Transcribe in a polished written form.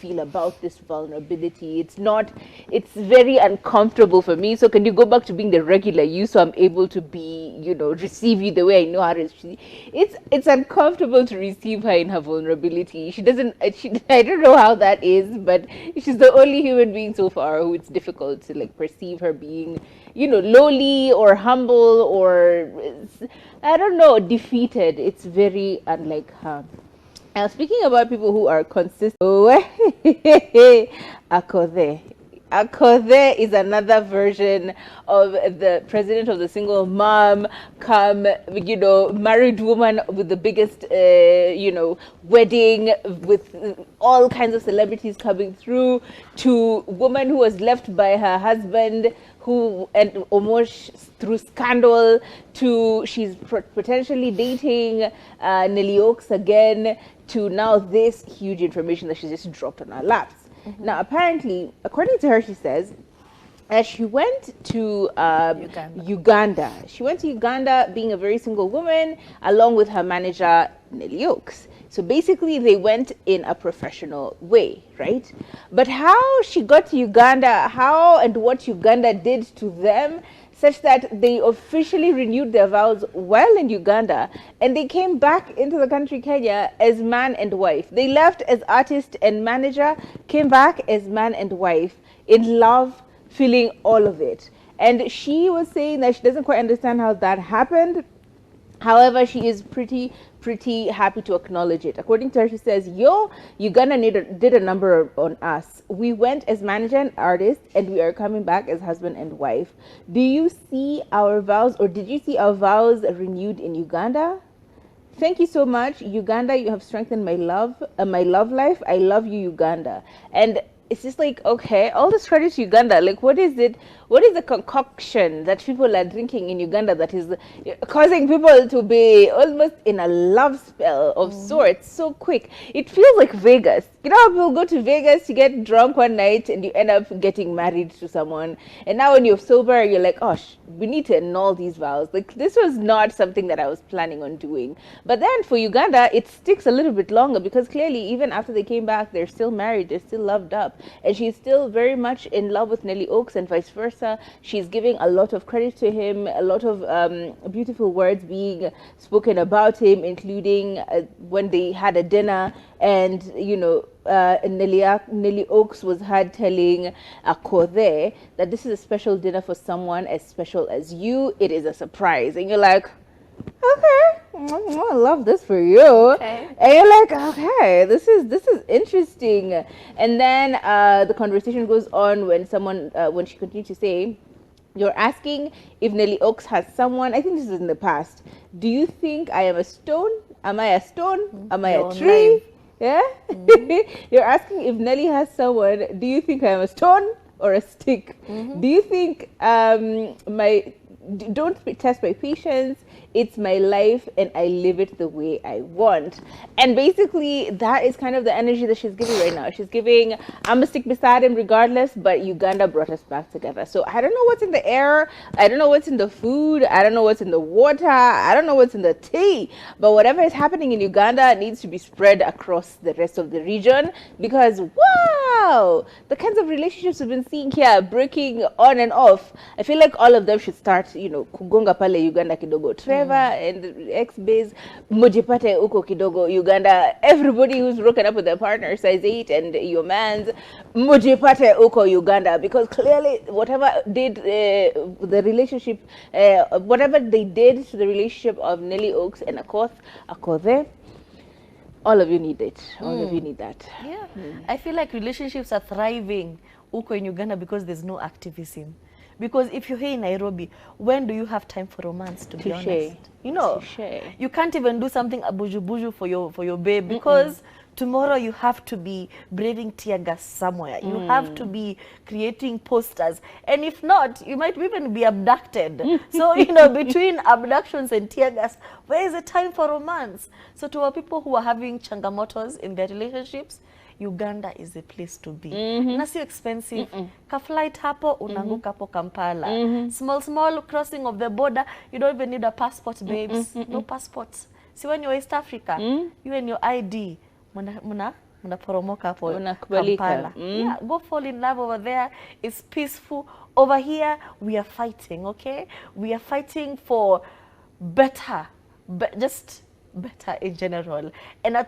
feel about this vulnerability? It's very uncomfortable for me. So can you go back to being the regular you so I'm able to be, receive you the way I know how to receive? It's uncomfortable to receive her in her vulnerability. I don't know how that is, but she's the only human being so far who it's difficult to like perceive her being, lowly or humble or, I don't know, defeated. It's very unlike her. Now, speaking about people who are consistent, Akothee. Akothee is another version of the president of the single mom, married woman with the biggest, wedding with all kinds of celebrities coming through, to woman who was left by her husband, who and almost through scandal, to she's potentially dating Nelly Oaks again, to now this huge information that she just dropped on our laps. Now, apparently, according to her, she says she went to Uganda. She went to Uganda being a very single woman, along with her manager, Nelly Oaks. So basically, they went in a professional way, right? But how she got to Uganda, how and what Uganda did to them, such that they officially renewed their vows while in Uganda, and they came back into the country, Kenya, as man and wife. They left as artist and manager, came back as man and wife, in love, feeling all of it. And she was saying that she doesn't quite understand how that happened. However, she is pretty happy to acknowledge it. According to her, she says, Uganda did a number on us. We went as manager and artist, and we are coming back as husband and wife. Do you see our vows, or did you see our vows renewed in Uganda? Thank you so much, Uganda. You have strengthened my love life. I love you, Uganda. And it's just like, okay, all this credit to Uganda. Like, what is it? What is the concoction that people are drinking in Uganda that is causing people to be almost in a love spell of sorts so quick? It feels like Vegas. You know how people go to Vegas, you get drunk one night and you end up getting married to someone. And now when you're sober, you're like, oh, we need to annul these vows. Like, this was not something that I was planning on doing. But then for Uganda, it sticks a little bit longer because clearly even after they came back, they're still married, they're still loved up. And she's still very much in love with Nelly Oaks and vice versa. She's giving a lot of credit to him, a lot of beautiful words being spoken about him, including when they had a dinner and, Nelly Oaks was heard telling Akothee that this is a special dinner for someone as special as you. It is a surprise. And you're like, okay, I love this for you. Okay. And you're like, okay, this is interesting. And then the conversation goes on when she continued to say, you're asking if Nelly Oaks has someone. I think this is in the past. Do you think I am a stone? Am I a stone? Am I a tree? Life. Yeah. You're asking if Nelly has someone. Do you think I am a stone or a stick? Do you think don't test my patience? It's my life and I live it the way I want. And basically that is kind of the energy that she's giving right now. She's giving, I'm gonna stick beside him regardless, but Uganda brought us back together. So I don't know what's in the air, I don't know what's in the food, I don't know what's in the water, I don't know what's in the tea, but whatever is happening in Uganda needs to be spread across the rest of the region, because wow, the kinds of relationships we've been seeing here breaking on and off, I feel like all of them should start, kugonga pale Uganda kidogo. Trevor and ex-base, mujipate uko kidogo Uganda. Everybody who's broken up with their partner, size 8, and your man's, mujipate uko Uganda. Because clearly, whatever did the relationship, whatever they did to the relationship of Nelly Oaks and Akothee, all of you need it. All of you need that. Yeah. I feel like relationships are thriving uko in Uganda because there's no activism. Because if you're here in Nairobi, when do you have time for romance, to be honest? You can't even do something abuju-buju for your babe, because tomorrow you have to be braving tear gas somewhere. You have to be creating posters. And if not, you might even be abducted. So, between abductions and tear gas, where is the time for romance? So to our people who are having changamotos in their relationships, Uganda is the place to be. Not so expensive. Ka flight hapo, unanguka hapo Kampala. Small crossing of the border. You don't even need a passport, babes. No passports. See, when you're East Africa, you and your ID, muna unaporomoka hapo Unakubalika. Kampala. Yeah, go fall in love over there. It's peaceful. Over here, we are fighting, okay? We are fighting for better, just better in general. And